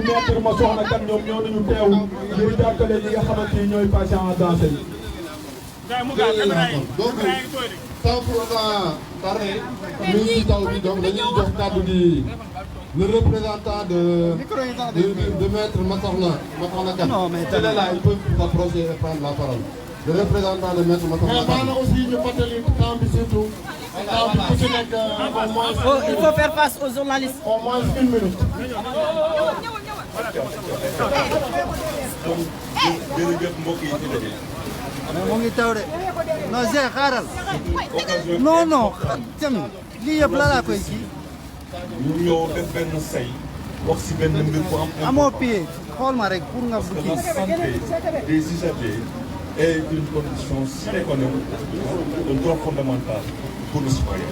maître ma soxna kan ñoom ñoo nañu teew ngir jàppale ñi nga xamante ni ñooy patient en danger yi. donc sans pour autant tarder ñu ngi ci taw bi donc dañuy jox kàddu gi le représentant de maître Massokhna Kane. Il est là, il peut s'approcher et prendre la parole. Le représentant de maître Massokhna Kane. Mais aussi ñu fàttali temps bi surtout. Temps bi ku ci nekk au moins. Il faut faire face aux journalistes. Au moins 1 minute. jërëjëf mbokk yi ci daje. mais mu ngi taw de non Cheikh xaaral non non tamit lii yëpp la laa koy kii. ñu ñëw def benn say wax si benn mbir bu am. amoo pied xool ma rek pour nga bu kii. la santé des usagers est une condition sine qua non, un droit fondamental pour le citoyen.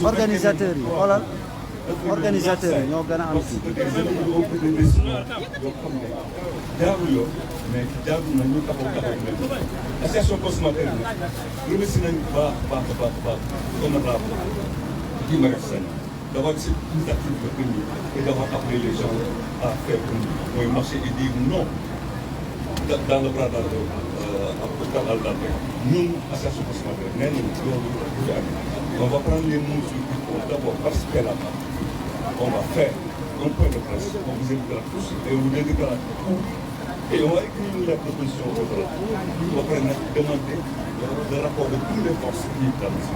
organisateurs yi xoolal organisateurs yi ñoo gën a am kii. jaarul yoon mais jaarul na ñu taxaw mel association consommateur yi nag remercie nañu baax honorable Guy Marius Sagna d'avoir cette initiative de premier et d'avoir appelé les gens à faire mooy marché et dire non dans le bras d'argent ñun association consommateur nee nañu loolu du fi am on va prendre les mesures qu'il faut d'abord participer à la marche on va faire un point de presse on vous invitera tous et on vous indiquera tout. Et on va écrire une lettre de position au Sénégal. On va demander le rapport de toutes les forces qui établissent.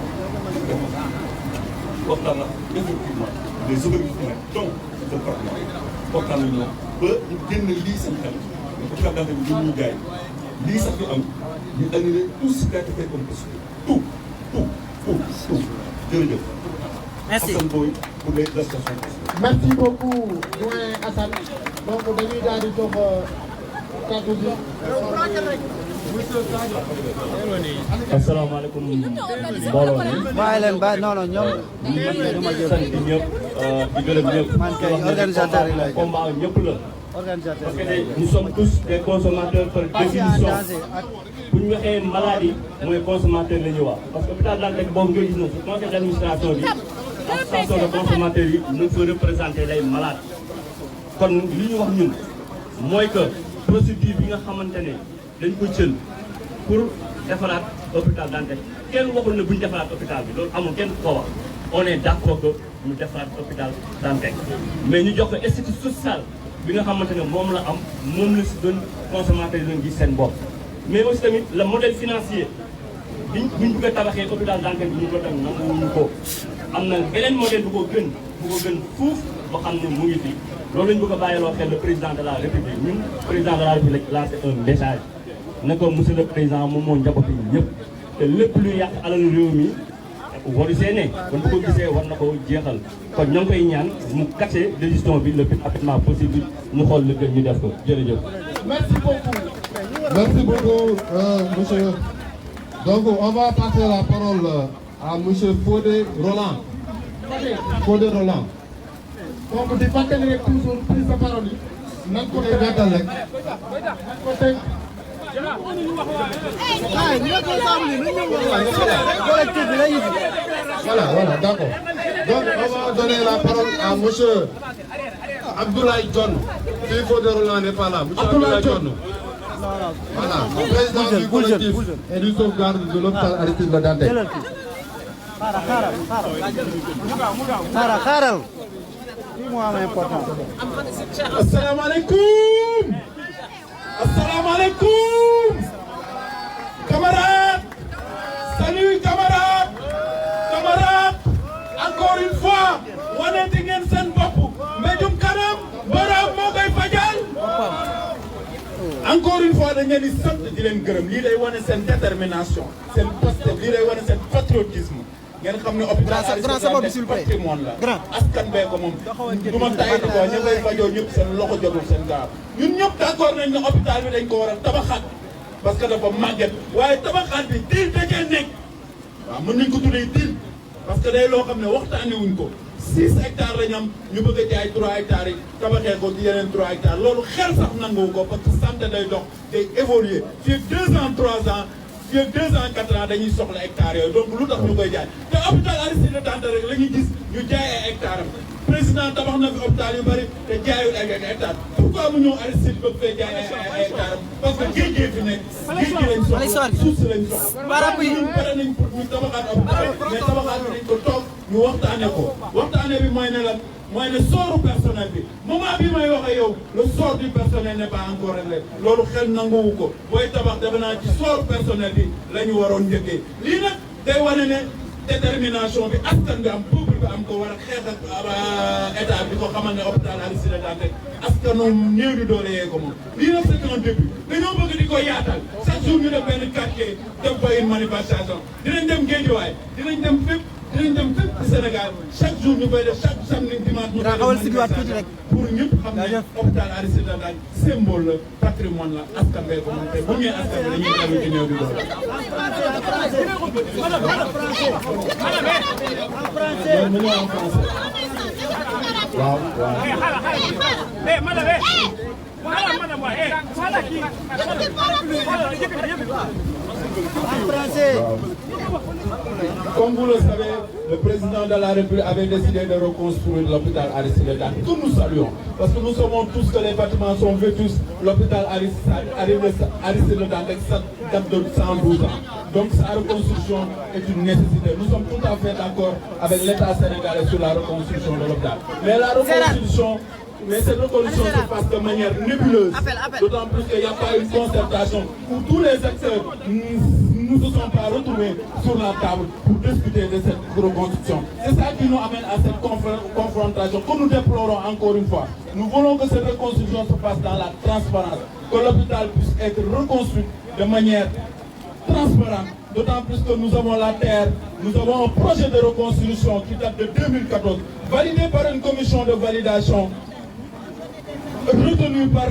Waxtaan na effectivement les objectifs dont le Parlement waxtaan nañu ñoom ba ñu génn lii seen xel hôpital Dantec bi ñu jaay lii sax ñu am ñu annulé tout ce qui a été fait comme possible tout jërëjëf. Merci. Assane Boye pour les associations. Merci beaucoup doyen Assane donc dañuy daal di jox kàddu gi. asalaamaaleykum mbooloo mi. bàyyi leen bàyyi non non ñoom. ñu ma jël sant ñëpp di gërëm ñëpp. man kay organisateur yi lay jël combat ñëpp la. organisateur parce que nous sommes tous des consommateurs par définition. bu ñu waxee maladie mooy consommateur la ñuy wax parce que hôpital Dantec boobu nga gis na si conseil d' administration bi association de consommateurs yi ñu fa représenté lay malade kon li ñu wax ñun mooy que procédure bi nga xamante ne dañ ko jël pour defaraat hôpital Dantec kenn waxul ne bu ñu defaraat hôpital bi loolu amul kenn ko wax on est d' accord que ñu defaraat hôpital Dantec mais ñu jox ko institut social bi nga xamante ne moom la am moom la si doon consommateur yi doon gis seen bopp mais aussi tamit le modèle financier biñ bëgg a tabaxee hôpital Dantec bi ñu ko tam nanguwuñu ko am na beneen modèle bu ko gën fuuf boo xam ne mu ngi fi loolu lañu bëgg a bàyyiloo xel le président de la république ñun président de la république lancé un message ne ko monsieur le président moom moo njabooti ñëpp te lépp luy yàq alalu réew mi waru see ne kon bu ko gisee war na ko jeexal kon ñoo ngi koy ñaan mu kase décision bi le plus rapidement possible ñu xool lu gën ñu def ko jërëjëf. Merci beaucoup. Merci beaucoup, monsieur. Donc, on va passer la parole à monsieur Fodé Roland. Fodé Roland. Donc, di fàttali rek toujours prise de parole yi. nan ko teg gàttal rek. nan ko teg. Voilà, d'accord. Donc, on va donner la parole à monsieur Abdoulaye John. S'il Fodé Roland n'est pas là. Monsieur Abdoulaye John. Voilà, président du collectif et du sauvegarde de l'hôpital Aristide Le Dantec. xaaral lii moo am important. asalaamaaleykum camarades, salut camarades, encore une fois wanete ngeen seen bopp mbéjum kanam borom moo koy fajal. Encore une fois dañ leen di sant di leen gërëm lii day wane seen détermination seen poste lii day wane seen patriotisme ngeen xam ne hôpital Aristide patrimoine la askan bee ko moom du ma tay di ko ñu koy fajoo ñëpp seen loxo jotul seen gaar ñun ñëpp d'accord nañ ne hôpital bi dañ ko war a tabaxaat parce que dafa màgget waaye tabaxaat bi diil da cee nekk waaw mën nañ ko tuddee diil parce que day loo xam ne waxtaanee wuñ ko 6 hectares la ñu am ñu bëgg a jaay 3 hectares yi tabaxee ko ci yeneen 3 hectares loolu xel sax nanguwu ko parce que santé day dox day évoluer fii 2 ans 3 ans fii 2 ans 4 ans dañuy soxla hectares yooyu donc lu tax ñu koy jaay te hôpital Aristide Le Dantec rek la ñuy gis ñu jaay ay hectares am président président tabax na fi hôpital yu bëri te jaayul ay hectares pourquoi mu ñëw Aristide bëgg fee jaay ay hectares parce que géej gi fi nekk géej gi lañ soxla suuf si lañ soxla ñun pare nañ pour ñu tabaxaat hôpital mais tabaxaat nañ ko toog ñu waxtaane ko waxtaane bi mooy ne la mooy ne sooru personnel bi moment bi may wax ak yow le sort du personnel n'est pas encore réglé loolu xel nanguwu ko booy tabax defe naa ci sort personnel bi la ñu waroon njëkkee lii nag day wane ne détermination bi askan bi am peuple bi am ko war a xeex ak état bi ko xamal ne hôpital Aristide Le Dantec askanu néew di doole yee ko moom lii nag c'est un début dañoo bëgg di ko yaatal chaque jour ñu def benn quartier def fa une manifestation dinañ dem Guédiawaye dinañ dem fépp ci Sénégal chaque jour ñu koy def chaque samedi dimanche ñu koy def manifestation pour ñëpp xam ne hôpital Aristide Le Dantec symbole la patrimoine la askan bee ko moom te bu ngeen askan bi dañuy dellu ci néew di doole waaw comme vous le savez, le président de la République avait décidé de reconstruire l'hôpital Aristide Le Dantec. Que nous saluons, parce que nous savons tous que les bâtiments sont vétus. L'hôpital Aristide Le Dantec date de 112 ans. Donc sa reconstruction est une nécessité. Nous sommes tout à fait d'accord avec l'État sénégalais sur la reconstruction de l'hôpital. Mais la reconstruction, cette reconstruction se passe de manière nébuleuse. D'autant plus qu'il n'y a pas une concertation où tous les acteurs ne se sont pas retrouvés sur la table pour discuter de cette reconstruction. C'est ça qui nous amène à cette confrontation que nous déplorons encore une fois. Nous voulons que cette reconstruction se passe dans la transparence, que l'hôpital puisse être reconstruit de manière transparente, d'autant plus que nous avons la terre, nous avons un projet de reconstruction qui date de 2014, validé par une commission de validation retenue par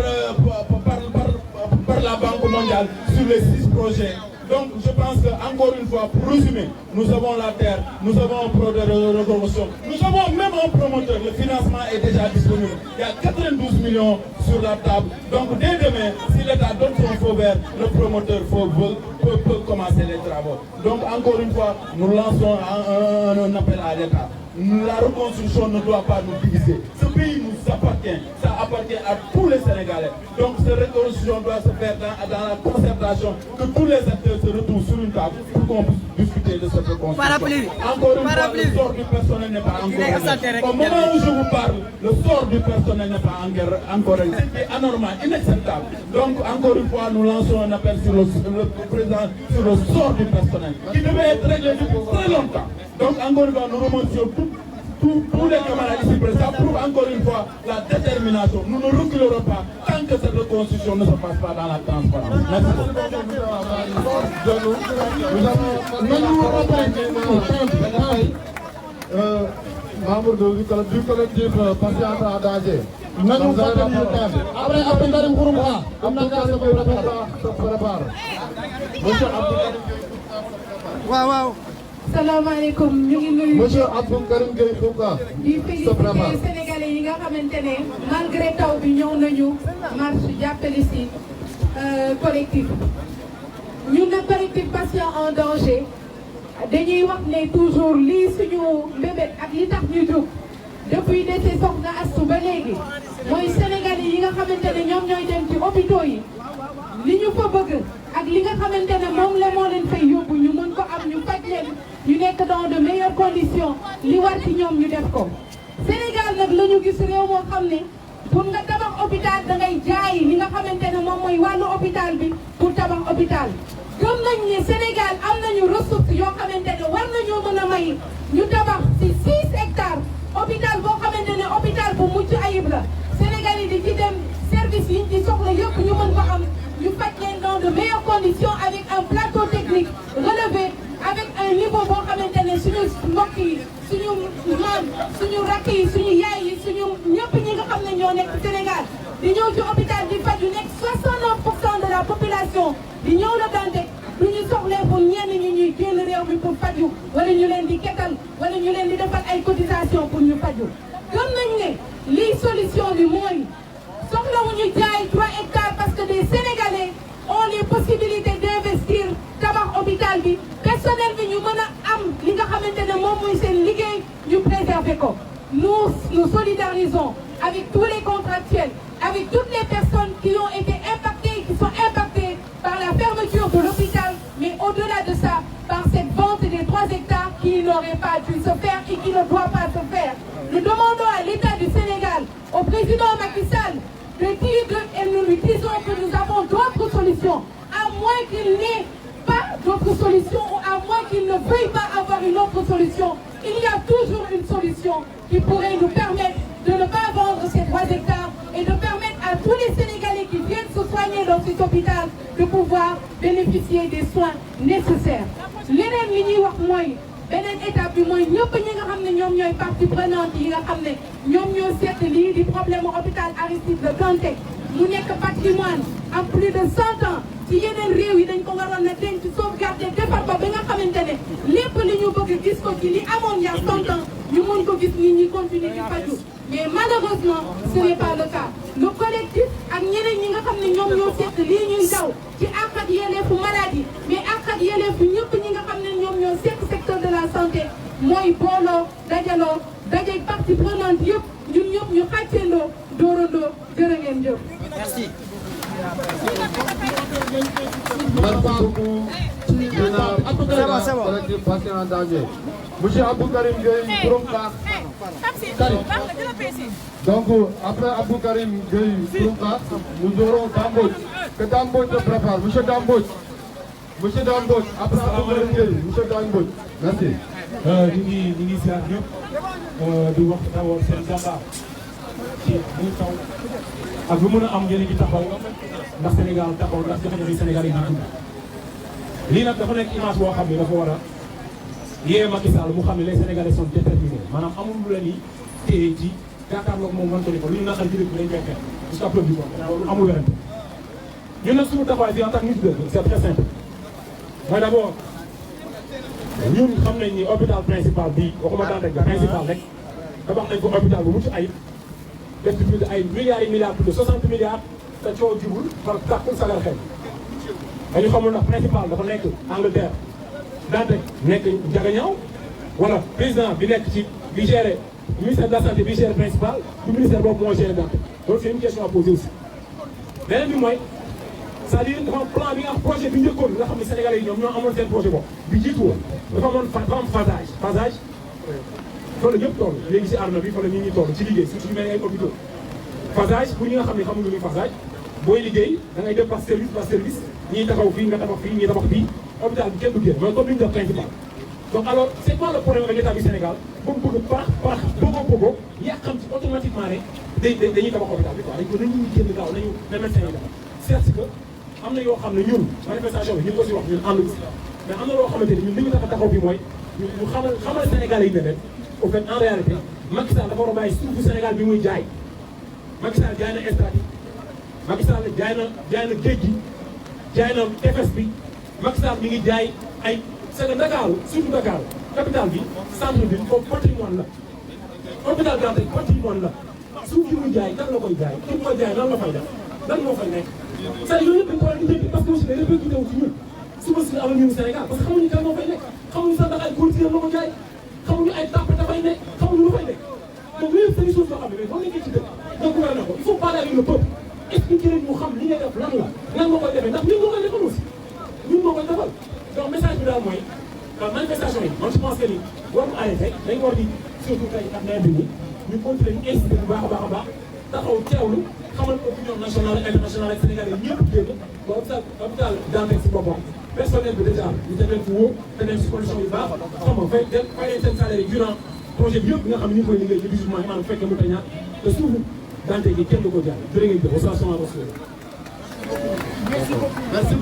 la Banque mondiale sur les 6 projets. Donc je pense que, encore une fois, pour résumer, nous avons la terre, nous avons un projet de reconstruction, nous avons même un promoteur, le financement est déjà disponible. Il y a 92 millions sur la table. Donc dès demain, si l'État donne son feu vert, le promoteur peut commencer les travaux. Donc encore une fois, nous lançons un appel à l'État. La reconstruction ne doit pas nous diviser. Ce pays nous appartient, ça appartient à tous les Sénégalais. Donc cette reconstruction doit se faire dans la concertation, que tous les acteurs se retrouvent sur une table pour qu'on puisse discuter de cette reconstruction. Encore une fois, le sort du personnel n'est pas encore réglé. Au moment où je vous parle, le sort du personnel n'est pas encore réglé. C'est anormal, inacceptable. Donc encore une fois, nous lançons un appel sur le président, sur le sort du personnel, qui devait être réglé depuis très longtemps. Donc encore une fois, nous remercions tous les camarades ici présents. Ça prouve encore une fois la détermination. Nous ne reculerons pas tant que cette reconstruction ne se passe pas dans la transparence. Merci beaucoup. Membre du collectif Patience à danger. Après Karim Kourouba, se prépare. Monsieur Abdou. Waaw. Salaamaaleykum ñu ngi nuyu. Monsieur Abdou Karim Gueye Fouka. di féliciter Sénégalais yi nga xamante ne malgré taw bi ñëw nañu marche jàppale si collectif. ñun nag collectif Patients en danger dañuy wax ne toujours lii suñu mbébét ak li tax ñu jóg depuis décès Soxna Astou ba léegi mooy Sénégalais yi nga xamante ne ñoom ñooy dem ci hôpitaux yi li ñu fa bëgg ak li nga xamante ne moom la moo leen fay yóbbu ñu mën ko am ñu faj leen ñu nekk dans de meilleures conditions li war ci ñoom ñu def ko. Sénégal nag la ñu gis réew moo xam ne pour nga tabax hôpital da ngay jaay li nga xamante ne moom mooy wàllu hôpital bi pour tabax hôpital. gëm nañ ne Sénégal am nañu ressources yoo xamante ne war nañoo mën a may ñu tabax ci 6 hectares hôpital boo xamante ne hôpital bu mucc ayib la Sénégal yi di ci dem service yi ci soxla yëpp ñu mën ko am ñu faj leen dans de meilleures conditions avec un plateau technique relevé avec un niveau boo xamante ne suñu mbokk yi suñu maam suñu rakk yi suñu yaay yi suñu ñëpp ñi nga xam ne ñoo nekk Sénégal di ñëw ci hôpital di faj yu nekk 69% de la population di ñëw la Dantec du ñu soxlee pour ñenn ñi ñuy génn réew mi pour faju wala ñu leen di ketal wala ñu leen di defal ay cotisation pour ñu faju gëm nañ ne lii solution bi mooy soxlawuñu jaay 3 hectares parce que des Sénégalais ont les possibilités d'investir tabax hôpital bi personnel bi ñu mën a am li nga xamante ne moom mooy seen liggéey ñu préserver ko nous solidarisons avec tous les contractuels, avec toutes les personnes qui ont été impactées, qui sont impactées par la fermeture de l'hôpital, mais au-delà de ça, par cette vente des 3 hectares qui n'aurait pas dû se faire et qui ne doit pas se faire. Nous demandons à l'État du Sénégal, au président Macky Sall, de dire et nous lui disons que nous avons d'autres solutions, à moins qu'il n'ait pas d'autres solutions ou à moins qu'il ne veuille pas avoir une autre solution. Il y a toujours une solution qui pourrait nous permettre de ne pas vendre ces 3 hectares et de permettre à tous les Sénégalais qui viennent se soigner dans cet hôpital de pouvoir bénéficier des soins nécessaires. Leneen li ñuy wax mooy beneen étape bi mooy ñëpp ñi nga xam ne ñoom ñooy partie prenante yi nga xam ne ñoom ñoo seet lii di problème hôpital Aristide Le Dantec mu nekk patrimoine en plus de 100 ans ci yeneen réew yi dañ ko waroon a denc sauvegarder defar ba nga xamante ne lépp li ñu bëgg gis ko ci li amoon il y a 100 ans ñu mën ko gis nit ñi continuer di faju mais malheureusement ce n'est pas le cas. Le collectif ak ñeneen ñi nga xam ne ñoom ñoo seet lii ñuy daw ci àq ak yelleefu maladie mais àq ak yelleefu ñëpp ñi nga xam ne ñoom ñoo seet secteur de la santé mooy booloo dajaloo daje partie prenante yëpp ñun ñëpp ñu xàccendoo dóorandoo jërë ngeen jëf. Merci. Merci beaucoup. C'est bon. Collectif patient en danger. Monsieur Abdou Karim Gueye, borom baax. Donc après Abdou Karim Gueye, borom baax, nous aurons Dambodj. Que Dambodj se prépare. Monsieur Dambodj. Monsieur Dambodj, après Abdou Karim Gueye, monsieur Dambodj. Merci. ñu ngi ziar ñëpp di wax d'abord seen jàmbaar ci muy taw ak lu mën a am njëriñ bi taxaw ndax Sénégal taxaw ndax jafe-jafe yi Sénégal yi di dund. lii nag dafa nekk image boo xam ne dafa war a yee Macky Sall mu xam ne les Sénégalais sont déterminés maanaam amul lu leen di téye ci jàkkaarloog moom wan ko ni ko lu ñu naqal ci dëkk bi dañ koy xeex jusqu'à preuve du contraire loolu amul werante. ñun nag suñu taxawaay fii en tant que ministre c'est très simple mooy d'abord ñun xam nañ ni hôpital principal bii waxuma Dantec ba principal rek tabax nañ ko hôpital bu mucc ayib def ci plus de ay milliards et milliards plus de 60 milliards te coow jibul par kàttan sagar xel dañu xamul ndax principal dafa nekk Angleterre Dantec nekk Diaganiao wala président bi nekk ci bi géré ministère de la santé bi géré principal du ministère boobu moo géré Dantec loolu c'est une question à poser aussi. beneen bi mooy c'est-à-dire dafa am plan bi nga am projet bi njëkkoon nga xam ne Sénégalais yi ñoom ñoo amoon seen projet boobu bi jiitu woon dafa am phasage fa la ñëpp toll léegi si àdduna bi fa la nit ñi toll ci liggéey surtout ñu mel ay hôpitaux phasage pour ñi nga xam ne xamuñu luy phasage booy liggéey da ngay def par service ñii taxaw fii nga tabax fii ñii tabax fii hôpital bi kenn du génn mooy comme li ñu def principal. donc alors c'est quoi le problème avec l'État du Sénégal ba mu bëgg parax bogo yàqam ci automatiquement ne dañuy tabax hôpital bi quoi dañ ko nañuy génn gaaw nañu ne médecin yi dafa certes que am na yoo xam ne ñun manifestation bi ñu ko si wax ñun ànd si mais am na loo xamante ni ñun li ñu taxaw bi mooy ñu xamal Sénégalais yi ne leen au fait en réalité Macky Sall dafa war a bàyyi suufu Sénégal bi muy jaay Macky Sall jaay na Estati Macky Sall jaay na géej gi jaay na tefes bi Macky Sall mi ngi jaay ay c'est que Dakar surtout Dakar capitale bi centre bi foofu patrimoine la hôpital Dantec patrimoine la suuf yi muy jaay kan la koy jaay ki koy jaay lan la fay def lan moo fay nekk c'est yooyu yëpp dañ ko war a lijjanti parce que aussi day répercuté wu ci ñun suba si amal ñun Sénégal parce que xamuñu kan moo fay nekk xamuñu sax ndax ay góor la ko jaay xamuñu ay tàpp dafay nekk xamuñu lu fay nekk donc loolu yëpp c'est des choses yoo xam ne mais boo nekkee ci dëkk nga gouverné ko il faut parler avec le peuple expliquer leen ñu xam li ngay def lan la nan nga koy defee ndax ñun moo koy defal aussi ñun moo koy defal donc message bi daal mooy manifestation yi man je pense que ni war mu arrêté dañ ko war di surtout tey ak nawet bi nii ñu continuer ñu incité bu baax a baax taxaw teewlu xamal opinion nationale et internationale ak sénégalais ñëpp génn ba hôpital Dantec si boppam personnel bi déjà ñu teg leen fu wóor te leen si condition yu baax xam nga fay leen seen salaire yi durant projet bi yëpp bi nga xam ne ñu ngi koy liggéey ci 18 mois yi maanaam bu fekkee mu ta ñaar te suufu Dantec gi kenn du ko jaay jërë ngeen jëf Merci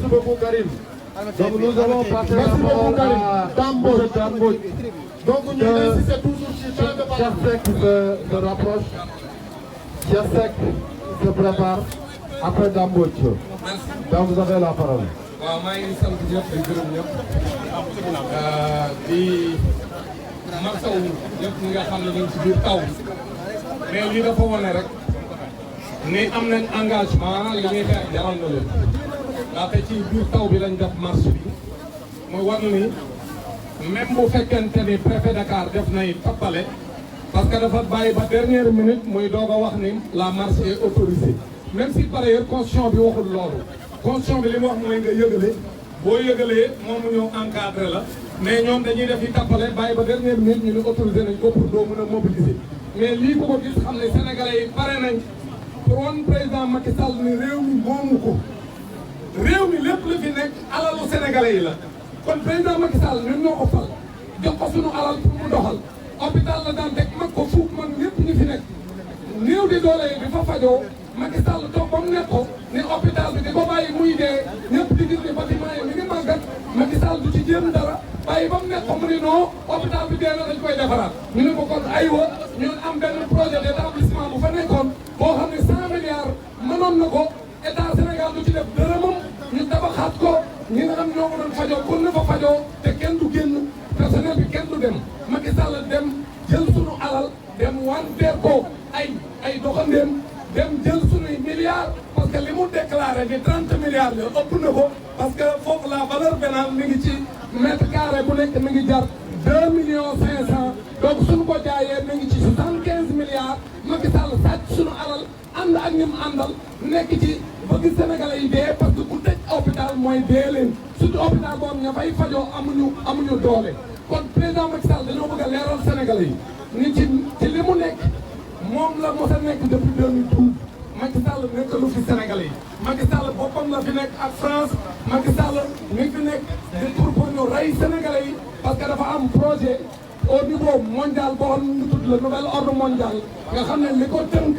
beaucoup Karim. Donc nous allons passer la parole à Dambodj. Donc nous insistons toujours sur le débat. Cheikh Seck se rapproche. Cheikh Seck se prépare. Après Dambodj. Donc vous avez la parole. waaw maa ngi sant ñëpp di gërëm ñëpp di masawu ñëpp ñi nga xam ne ñu ngi ci biir taw mais lii dafa wane rek ni am nañ engagement li ñuy xeex jaral na leen ndaxte ci biir taw bi lañ def marche bi mooy war ni même bu fekkente ni préfet Dakar def nay tappale parce que dafa bàyyi ba dernière minute muy doog a wax ni la marche est autorisée même si par ailleurs constitution bi waxul loolu constitution bi li mu wax mooy nga yëgale boo yëgalee moom mu ñëw encadré la mais ñoom dañuy def yi tappale bàyyi ba dernière minute ñu ne autorisé nañ ko pour doo mën a mobiliser mais lii ku ko gis xam ne sénégalais yi pare nañ pour wan président Macky Sall ni réew mi moomu ko réew mi lépp la fi nekk alalu sénégalais yi la kon président Macky Sall ñun ñoo ko fal jox ko suñu alal pour mu doxal hôpital la daan teg mag ko fuuf man ñëpp ñu fi nekk néew di doole yi di fa fajoo Macky Sall toog ba mu nekk ko ni hôpital bi di ko bàyyi muy dee ñëpp di gis ni bâtiment yi mi ngi màggat Macky Sall du ci jéem dara bàyyi ba mu nekk ko mu ni non hôpital bi dee na dañ koy defaraat ñu ne ko kon aywa ñun am benn projet d'établissement bu fa nekkoon boo xam ne 100 milliards mënoon na ko état Sénégal du ci def dërëmam ñu tabaxaat ko ñi nga xam ñoo ko doon fajoo kon na fa fajoo te kenn du génn personnel bi kenn du dem Macky Sall dem jël sunu alal dem wanteer ko ay doxandéem dem jël sunuy milliards parce que li mu déclaré ni 30 milliards la ëpp na ko parce que foofu la valeur vénale mi ngi ci mètre carré bu nekk mi ngi jar 2 millions 500 donc suñu ko jaayee mi ngi ci 75 milliards Macky Sall sàcc sunu alal ànd ak ñi mu àndal nekk ci bëgg Sénégalais yi dee parce que ku tëj hôpital mooy dee leen surtout hôpital boobu ña fay fajoo amuñu doole kon président Macky Sall dañoo bëgg a leeral Sénégalais yi ni ci li mu nekk moom la mos a nekk depuis 2012 Macky Sall nekkalu fi Sénégalais yi Macky Sall boppam la fi nekk ak France Macky Sall mi ngi fi nekk pour ñu rey Sénégalais yi parce que dafa am projet au niveau mondial boo xam ne tudd le nouvel ordre mondial nga xam ne li ko tënk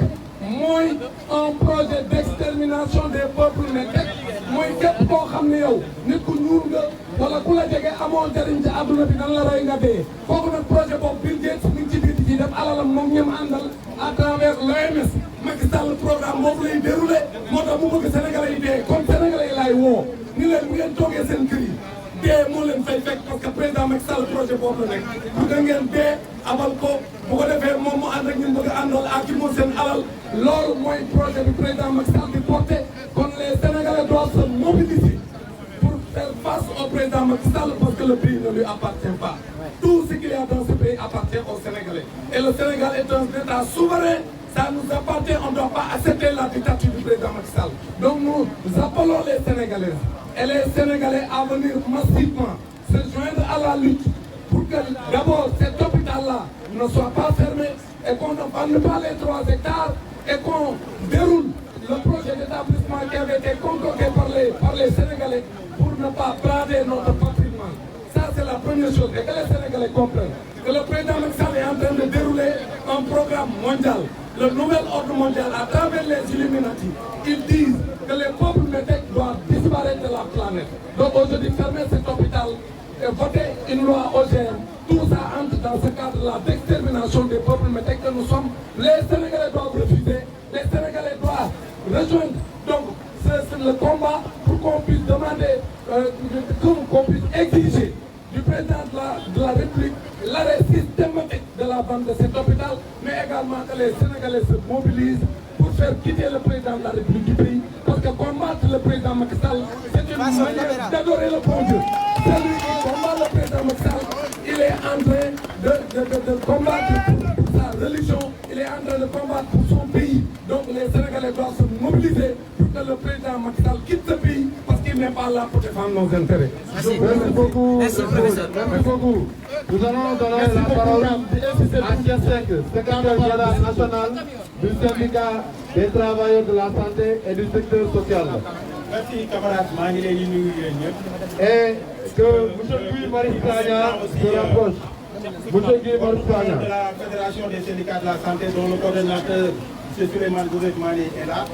mooy un projet d'extermination des peuples mais teg mooy képp koo xam ne yow nit ku ñuul nga wala ku la jege amoo njëriñ ci àdduna bi nan la rey nga dee kooku nag projet boobu Bill Gates mi ngi ci biir ci def alalam moom ñoom àndal à travers l'OMS Macky Sall programme boobu lay déroulé moo tax mu bëgg Sénégalais yi dee comme Sénégalais yi laay woo ni leen bu ngeen toogee seen kër yi dee moo leen fay fekk parce que président Macky Sall projet boobu la nekk bu da ngeen dee abal ko bu ko defee moom mu ànd ak ñun bëgg a àndal ak ci moom seen alal loolu mooy projet bi président Macky Sall di porté kon les Sénégalais doivent se mobiliser pour faire face au président Macky Sall parce que le pays ne lui appartient pas. Tout ce qu'il y a dans ce pays appartient aux Sénégalais. Et le Sénégal est un État souverain. Ça nous appartient, on ne doit pas accepter la dictature du président Macky Sall. Donc nous appelons les Sénégalais et les Sénégalais à venir massivement se joindre à la lutte pour que d'abord cet hôpital-là ne soit pas fermé et qu'on ne vende pas les 3 hectares et qu'on déroule le projet d'établissement qui avait été concocté par les Sénégalais pour ne pas brader notre patrimoine. Ça, c'est la première chose et que les Sénégalais comprennent que le président Macky Sall est en train de dérouler un programme mondial, le nouvel ordre mondial à travers les Illuminati. Ils disent que les peuples métèques doivent disparaître de la planète. Donc aujourd'hui, fermer cet hôpital et voter une loi OGM, tout ça entre dans ce cadre-là d'extermination des peuples métèques que nous sommes. Les Sénégalais doivent refuser, les Sénégalais doivent rejoindre. Donc c'est le combat pour qu'on puisse demander, qu'on puisse exiger du président de la République l'arrêt systématique de la vente de cet hôpital, mais également que les Sénégalais se mobilisent pour faire quitter le président de la République du pays, parce que combattre le président Macky Sall, c'est une manière d'adorer le bon Dieu. Celui qui combat le président Macky Sall, il est en train de combattre pour sa religion, il est en train de combattre pour son pays. Donc les Sénégalais doivent se mobiliser pour que le président Macky Sall quitte ce pays, parce qu'il n'est pas là pour défendre nos intérêts. Merci beaucoup. Merci beaucoup. Nous allons donner la parole à Thiesek, secrétaire général national du syndicat des travailleurs de la santé et du secteur social. Merci camarades, maa ngi leen di nuyu yéen ñëpp. Et que M. Guy Marius Sagna se rapproche. M. Guy Marius Sagna. De la Fédération des syndicats de la santé, dont le coordonnateur M. Souleymane Gouvernemani est là.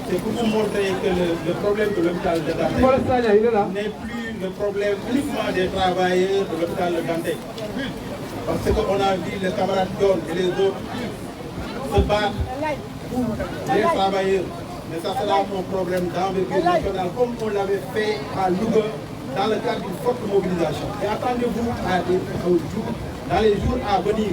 C'est pour vous montrer que le problème de l'hôpital de Dantec n'est plus le problème uniquement des travailleurs de l'hôpital de Dantec. Parce qu'on a vu les camarades John et les autres se battre pour les travailleurs. Mais ça sera un problème d'envergure nationale, comme on l'avait fait à Louga dans le cadre d'une forte mobilisation. Et attendez-vous dans les jours à venir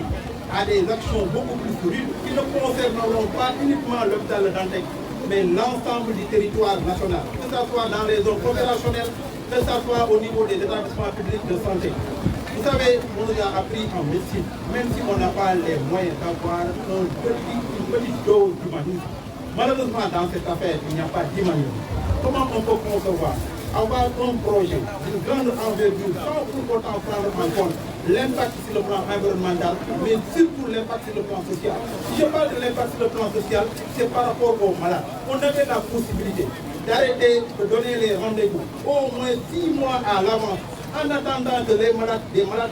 à des actions beaucoup plus rudes qui ne concerneront pas uniquement l'hôpital de Dantec, mais l'ensemble du territoire national, que ce soit dans les zones opérationnelles, que ce soit au niveau des établissements publics de santé. Vous savez, on nous a appris en médecine, même si on n'a pas les moyens d'avoir une petite dose d'humanisme. Malheureusement, dans cette affaire, il n'y a pas d'humanisme. Comment on peut concevoir avoir un projet d'une grande envergure sans pour autant prendre en compte l'impact sur le plan environnemental, mais surtout l'impact sur le plan social. Si je parle de l'impact sur le plan social, c'est par rapport aux malades. On avait la possibilité d'arrêter de donner les rendez-vous au moins 6 mois à l'avance, en attendant que des malades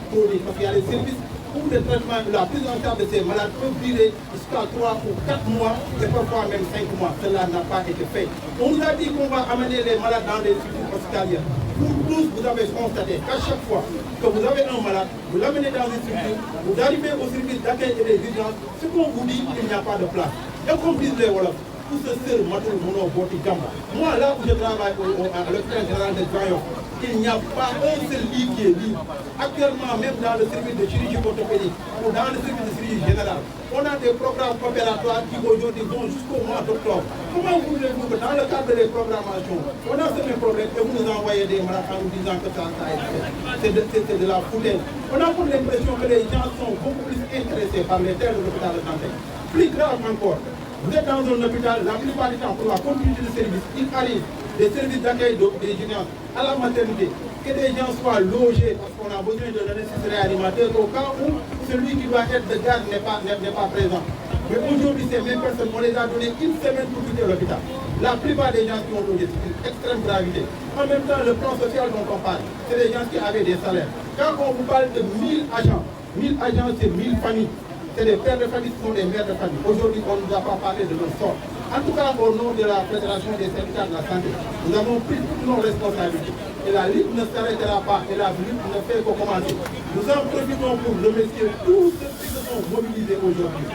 chroniques, parce qu'il y a des services où le traitement, la prise en charge de ces malades peut durer jusqu'à 3 ou 4 mois, et parfois même 5 mois. Cela n'a pas été fait. On nous a dit qu'on va amener les malades dans les structures hospitalières. Pour tous, vous avez constaté qu'à chaque fois que vous avez un malade, vous l'amenez dans une structure, vous arrivez au service d'accueil et des urgences, ce qu'on vous dit, il n'y a pas de place. Et comme disent les Wolofs, tout ce seul matin, moi, là où je travaille à l'hôpital général de Grand Yoff, il n'y a pas un seul lit qui est libre. Actuellement, même dans le service de chirurgie orthopédique ou dans le service de chirurgie générale, on a des programmes opératoires qui aujourd'hui vont jusqu'au mois d'octobre. Comment voulez-vous que dans le cadre des programmations, on a ce même problème et vous nous envoyez des malades en nous disant que ça a été fait. C'est de la foutaise. On a pour l'impression que les gens sont beaucoup plus intéressés par les terres de l'hôpital de santé. Plus grave encore, vous êtes dans un hôpital, la plupart du temps, pour la continuité du service, il arrive des services d'accueil des urgences à la maternité, que des gens soient logés parce qu'on a besoin de nécessaires réanimateurs au cas où celui qui doit être de garde n'est pas présent. Mais aujourd'hui, ces mêmes personnes, on les a donné une semaine pour quitter l'hôpital. La plupart des gens qui ont logé, c'est une extrême gravité. En même temps, le plan social dont on parle, c'est des gens qui avaient des salaires. Quand on vous parle de 1000 agents, 1000 agents, c'est 1000 familles. C'est des pères de famille qui sont des mères de famille. Aujourd'hui, on ne nous a pas parlé de leur sort. En tout cas, au nom de la Fédération des syndicats de la santé, nous avons pris toutes nos responsabilités. Et la lutte ne s'arrêtera pas, et la lutte ne fait que commencer. Nous en profitons pour remercier tous ceux qui se sont mobilisés aujourd'hui.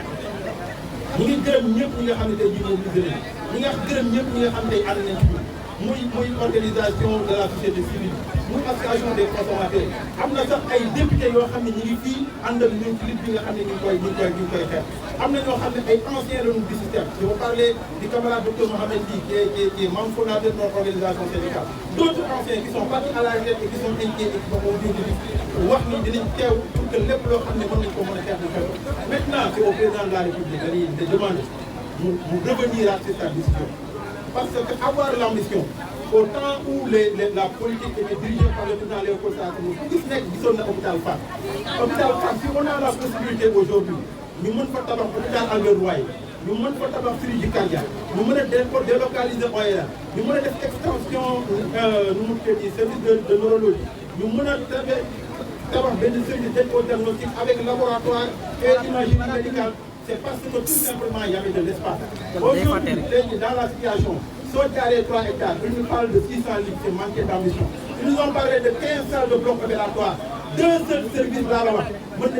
Nous ngi gërëm ñëpp ñi nga xam ne tey jii mobilisé nañu ñi nga gërëm ñëpp ñi nga xam ne tey ànd nañ ci muy organisation de la société civile muy association des consommateurs am na sax ay député yoo xam ne ñi ngi fii ànd ak ñun ci lutte bi nga xam ne ñu ngi koy xeex am na ñoo xam ne ay anciens lañu du système. Je vous parlais du camarade docteur Mohamed Di qui est membre fondateur de notre organisation syndicale. D'autres anciens qui sont partis à la retraite et qui sont inquiets et qui sont aujourd'hui wax ni dinañ teew pour que lépp loo xam ne mën nañ ko mën a xeex ñu xeex. Maintenant c'est au président de la République de demander mu revenir à cette décision. Parce que avoir l'ambition, au temps où la politique était dirigée par le président Léopold Sédar Senghor, ku gis nekk gisoon na hôpital Fann. Hôpital Fann, si on a la possibilité aujourd'hui, ñu mën fa tabax hôpital Albert Royer, ñu mën fa tabax chirurgie cardiaque, ñu mën a délocaliser ORL, ñu mën a def extension nu mu tuddee service de neurologie, ñu mën a tabax benn service d'écho-diagnostic avec laboratoire et imagerie médicale. C'est parce que tout simplement il y avait de l'espace. Aujourd'hui, dans la situation, soit carré 3 hectares, ils nous parlent de 600 lits, c'est manqué d'ambition. Ils nous ont parlé de 15 salles de blocs opératoires, 2 seuls services là-bas. Parce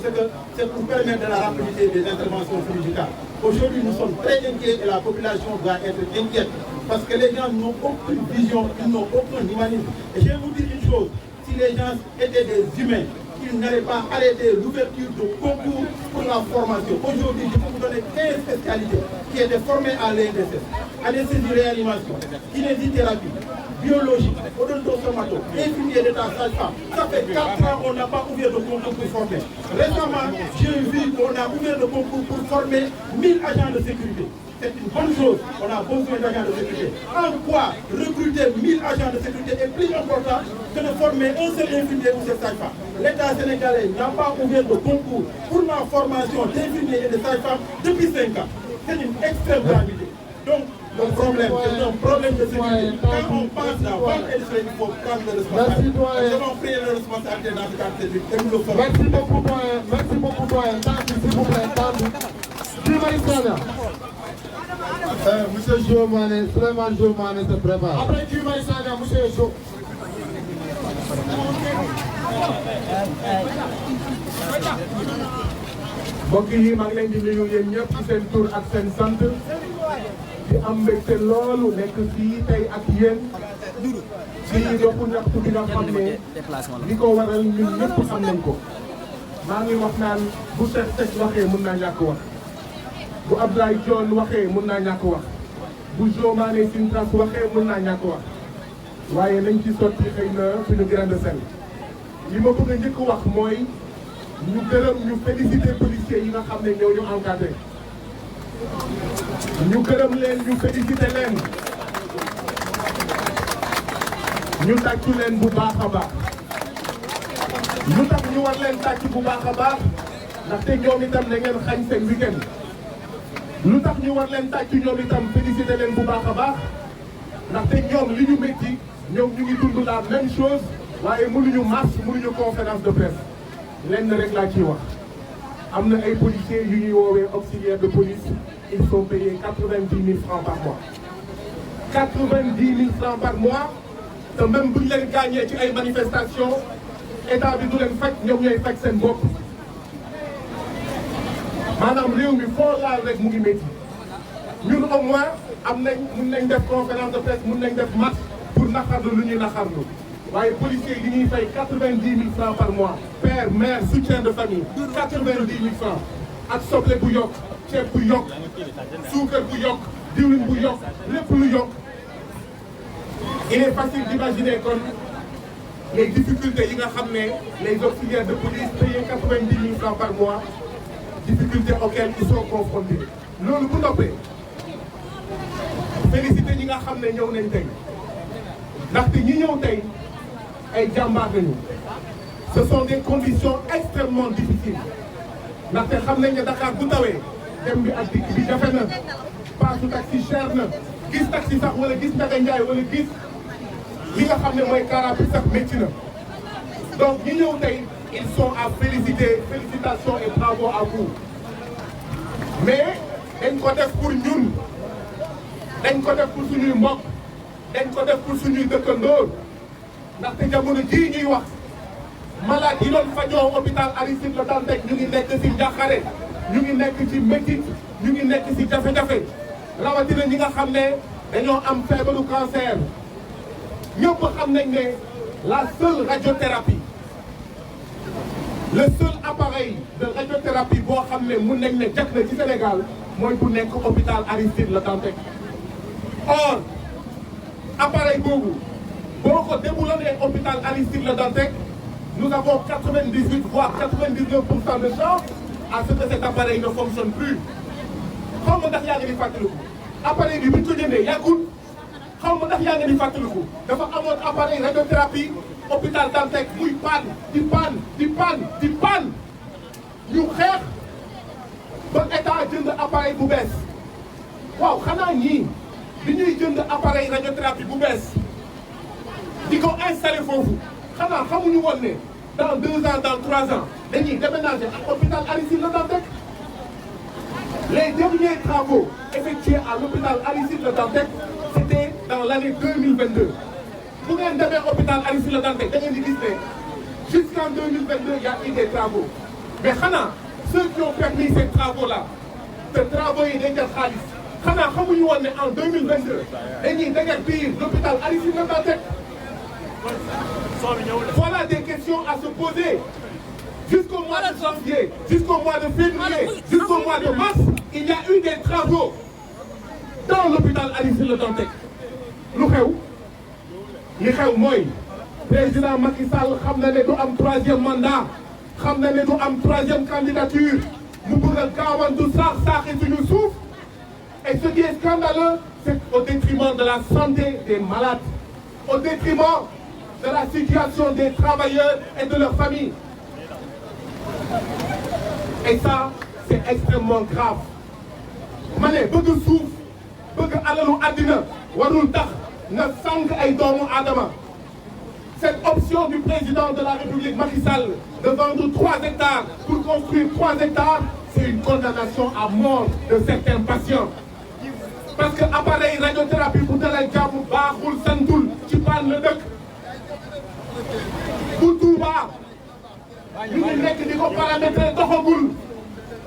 que c'est pour permettre de la rapidité des interventions chirurgicales. Aujourd'hui, nous sommes très inquiets et la population doit être inquiète. Parce que les gens n'ont aucune vision, ils n'ont aucun humanisme. Et je vais vous dire une chose, si les gens étaient des humains, ils n'allaient pas arrêter l'ouverture de concours pour la formation. Aujourd'hui, je peux vous donner 15 spécialités qui étaient formées à l'INDSS, anesthésie réanimation, kinésithérapie, biologie, odontostomato, infirmier d'état, sage-femme. Ça fait 4 ans qu'on n'a pas ouvert de concours pour former. Récemment, j'ai vu qu'on a ouvert le concours pour former 1000 agents de sécurité. C'est une bonne chose, on a besoin d'agents de sécurité. En quoi recruter 1000 agents de sécurité est plus important que de former un seul infirmier ou ses sages-femmes. L'État sénégalais n'a pas ouvert de concours pour la formation d'infirmiers et de sages-femmes depuis 5 ans. C'est une extrême gravité. Donc, le problème, c'est un problème de sécurité. Quand on pense à vendre et il faut prendre le responsabilité. Nous avons pris la responsabilité dans ce cadre de sécurité et nous le ferons. Merci beaucoup, doyen. Merci beaucoup, doyen. S'il vous plaît, Monsieur Diomane, Souleymane Diomane se prépare. Après Diomaye Sagna, monsieur Jo. mbokk yi maa ngi leen di nuyu yéen ñëpp ci seen tur ak seen sant di am mbégte loolu nekk fii tey ak yéen ci doxu ñaxtu bi nga xam ne li ko waral ñun ñëpp xam nañ ko. maa ngi wax naan bu Cheikh Seck waxee mun naa ñàkk wax bu Abdoulaye Dione waxee mun naa ñàkk wax bu Diomaye Sinthiou waxee mun naa ñàkk wax waaye nañ ci sotti xëy na suñu grain de sel. li ma bëgg a njëkk wax mooy ñu gërëm ñu féliciter policiers yi nga xam ne ñoo ñu encadré ñu gërëm leen ñu féliciter leen ñu tàccu leen bu baax a baax lu tax ñu war leen tàcc bu baax a baax ndaxte ñoom itam da ngeen xañ seen weekend lu tax ñu war leen tàcc ñoom itam féliciter leen bu baax a baax ndaxte ñoom li ñu métti ñoom ñu ngi dund la même chose waaye mënuñu marche mënuñu conférence de presse lenn rek laa ciy wax am na ay policiers yu ñuy woowee auxiliaires de police ils sont payés 90 000 francs par mois 90 000 francs par mois te même bu ñu leen gagné ci ay manifestations état bi du leen faj ñoom ñooy faj seen bopp maanaam réew mi foo laal rek mu ngi métti ñun au moins am nañ mun nañ def conférence de presse mun nañ def marche pour naqarlu lu ñuy naqarlu waaye policiers yi ñuy fay 90 000 francs par mois père mère soutien de famille 90 000 francs ak soble bu yokk ceeb bu yokk suukar bu yokk diwlin bu yokk lépp lu yokk il est facile d'imaginer kon les difficultés yi nga xam ne les auxiliaires de police payés 90 000 francs par mois difficultés auxquelles ils sont confrontés loolu bu noppee félicité ñi nga xam ne ñëw nañ tey ndaxte ñi ñëw tey ay jàmbaar nañu ce sont des conditions extrêmement difficiles ndaxte xam nañ ne Dakar bu tawee dem bi ak dikk bi jafe na paasu taxi cher na gis taxi sax wala gis Ndiaga Ndiaye wala gis li nga xam ne mooy car rapide sax métti na donc ñi ñëw tey ils sont à féliciter félicitations et bravo à vous mais dañ ko def pour ñun dañ ko def pour suñuy mbokk dañ ko def pour suñuy dëkkandoor ndaxte jamono jii ñuy wax malade yi doon fajoo hôpital Aristide Le Dantec ñu ngi nekk ci njàqare ñu ngi nekk ci métit ñu ngi nekk ci jafe-jafe rawatina ñi nga xam ne dañoo am feebaru cancer ñëpp xam nañ ne la seule radiothérapie le seul appareil de radiothérapie boo xam ne mun nañ ne jag na ci Sénégal mooy bu nekk hôpital Aristide Le Dantec or appareil boobu boo ko déboulonné hôpital Aristide Le Dantec nous avons 98 voire 99% de chance à ce que cet appareil ne fonctionne plus xaw ma ndax yaa ngi di fàttaliku appareil bi bu ñu ko jëndee yàggul xaw ma ndax yaa ngi di fàttaliku dafa amoon appareil radiothérapie hôpital Dantec muy panne di panne di panne di panne ñu xeex ba état jënd appareil bu bees waaw xanaa ñii bi ñuy jënd appareil radiothérapie bu bees di ko installé foofu xanaa xamuñu woon ne dans 2 ans dans 3 ans dañuy déménager ak hôpital Aristide Le Dantec les derniers travaux effectués à l'hôpital Aristide Le Dantec c'était dans l'année 2022 bu ngeen demee hôpital Aristide Le Dantec da ngeen di gis ne jusqu'en 2022 il y a eu des travaux mais xanaa ceux qui ont permis ces travaux là te travaux yi dañ jël xaalis xanaa xamuñu woon ne en 2022 dañuy déguerpir l'hôpital Aristide Le Dantec. Voilà des questions à se poser. Jusqu'au mois de janvier, jusqu'au mois de février, jusqu'au mois de mars, il y a eu des travaux dans l'hôpital Aristide Le Dantec. lu xew li xew mooy président Macky Sall xam na ne du am 3e mandat xam na ne du am 3e candidature mu bëgg a gaawantu saaxi suñu suuf et ce qui est scandaleux c'est au détriment de la santé des malades au détriment de la situation des travailleurs et de leurs familles. Et ça, c'est extrêmement grave. ma ne bëgg suuf bëgg alalu àddina warul tax nga sànq ay doomu aadama. Cette option du président de la République Macky Sall de vendre 3 hectares pour construire 3 hectares, c'est une condamnation à mort de certains patients. Parce que appareil radiothérapie bu dalal jàmm baaxul santul ci panne la dëkk. bu Touba ñu ngi nekk di ko paramétrer doxagul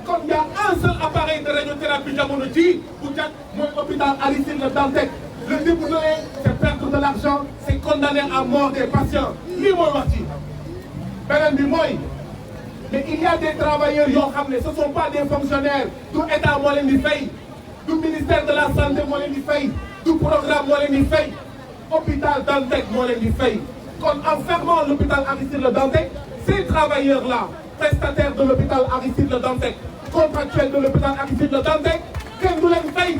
kon y a un seul appareil de radiothérapie jamono ji bu jag mooy hôpital Aristide Le Dantec. Le déboulonner, c'est perdre de l'argent, c'est condamner à mort des patients. lii mooy wax ci beneen bi mooy mais il y a des travailleurs yoo xam ne ce sont pas des fonctionnaires du état moo leen di fay du ministère de la santé moo leen di fay du programme moo leen di fay hôpital Dantec moo leen di fay En fermant l'hôpital Aristide Le Dantec, ces travailleurs-là, prestataires de l'hôpital Aristide Le Dantec, contractuels de l'hôpital Aristide Le Dantec, qu'elles nous les payent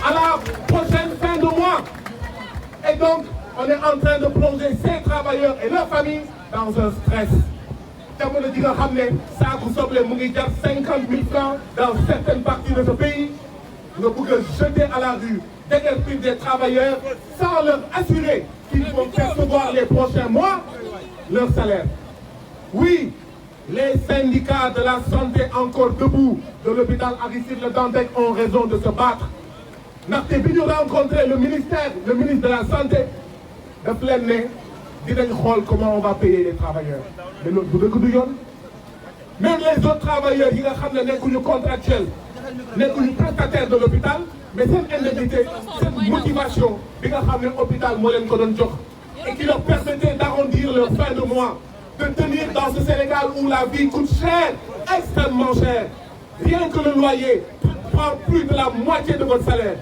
à la prochaine fin de mois. Et donc, on est en train de plonger ces travailleurs et leurs familles dans un stress. jamono ji nga xam ne saaku soble mu ngi jar 50 000 francs dans certaines parties de ce pays nga bëgg a jeter à la rue déguerpir des travailleurs sans leur assurer qu'ils vont percevoir les prochains mois leur salaire. Oui, les syndicats de la santé encore debout de l'hôpital Aristide Le Dantec ont raison de se battre. Ndaxte bi ñu rencontré le ministre de la santé daf leen ne dinañ xool comment on va payer les travailleurs. mais loolu bu dëgg du yoon même les autres travailleurs yi nga xam ne nekkuñu contractuels nekkuñu prestataires de l'hôpital mais seen indemnité seen motivation bi nga xam ne hôpital moo leen ko doon jox et qui leur permettait d'arrondir leur fin de mois, de tenir dans ce Sénégal où la vie coûte cher, extrêmement cher. Rien que le loyer prend plus de la moitié de votre salaire.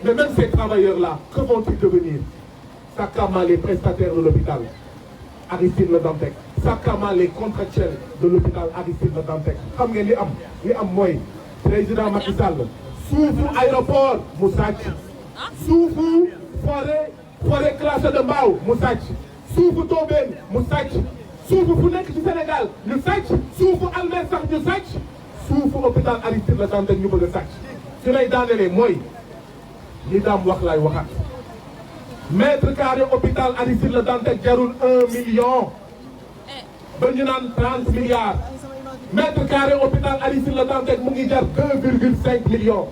Mais même ces travailleurs-là, que vont-ils devenir? Sakama les prestataires de l'hôpital Aristide Le Dantec, sakama les contractuels de l'hôpital Aristide Le Dantec. Xam ngeen li am mooy président Macky Sall suufu aéroport mu sàcc, suufu forêt classée de Mbao mu sàcc, suufu Tobène mu sàcc, suufu fu nekk ci Sénégal ñu sàcc, suufu Almer sax ñu sàcc, suufu hôpital Aristide Le Dantec ñu bëgg a sàcc. Fi lay daanelee mooy li daam wax laay waxaat. Mètre carré hôpital Aristide Le Dantec jarul 1 million ba ñu naan 30 milliards. Mètre carré hôpital Aristide Le Dantec mu ngi jar 2,5 millions.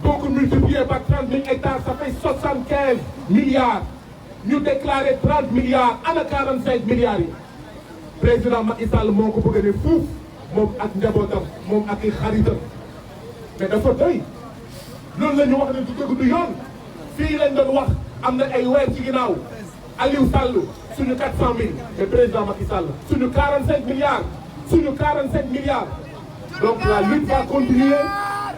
Donc multiplié par 30 000 hectares, ça fait 75 milliards. Ñu déclaré 30 milliards, ana 45 milliards yi. Président Macky Sall moo ko bëgg a ne fuuf moom ak njabootam moom ak i xaritam. Mais dafa doy. Loolu la ñu wax ne du dëgg du yoon. Fii lañ doon wax am na ay weer ci ginnaaw Aliou Sall suñu 400 000 le président Macky Sall suñu 45 milliards suñu 45 milliards. Donc la lutte va continuer.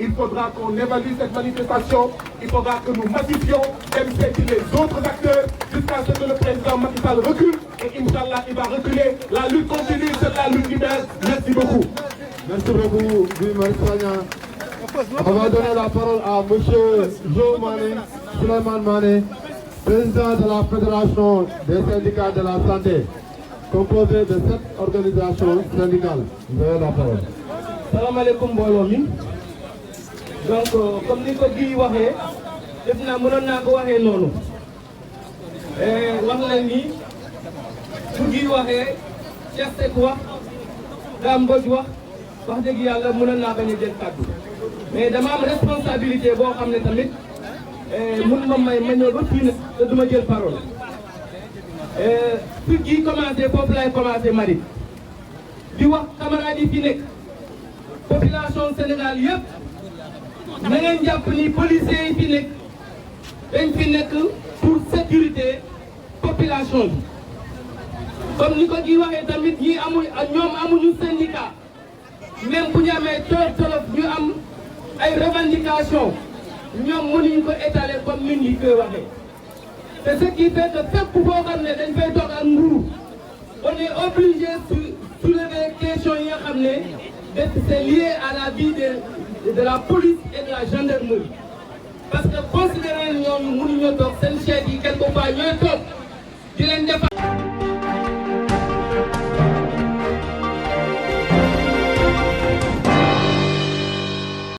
Il faudra qu'on évalue cette manifestation. Il faudra que nous massifions même les autres acteurs jusqu'à ce que le président Macky Sall recule. Et Inch'Allah, il va reculer. La lutte continue, c'est la lutte humaine. Merci beaucoup. Merci beaucoup, Guy Marius Sagna. On va donner la parole à monsieur Jo Mané, Souleymane Mané, président de la Fédération des syndicats de la santé, composé de 7 organisations syndicales. Vous avez la parole. Salam alaikum mbooloo mi. Donc comme ni ko Guy waxee def naa mënoon naa ko waxee noonu wax leen ni bu Guy waxee Cheikh Seck wax Dame Mbodj wax dëgg yàlla mënoon naa bañ a jël kàddu mais dama am responsabilité boo xam ne tamit mun ma may ma ñëw ba fii nag te duma jël parole fi Guy commencé foofu lay commencé Marie di wax camarades yi fi nekk population Sénégal yëpp na ngeen jàpp ni policiers yi fi nekk dañ fi nekk pour sécurité population bi comme ni ko Guy waxee tamit ñoom amuñu syndicat même bu ñu amee tolof ñu am ay revendications ñoom mënuñu ko étaler comme ñun ñi koy waxee. C'est ce qui fait que fépp boo xam ne dañ fay toog ak nguur on est obligé de soulever questions yi nga xam ne c'est lié à la vie de la police et de la gendarmerie. Parce que considéré ñoom mënuñoo toog seen chef yi quelque part ñooy toog di leen defar.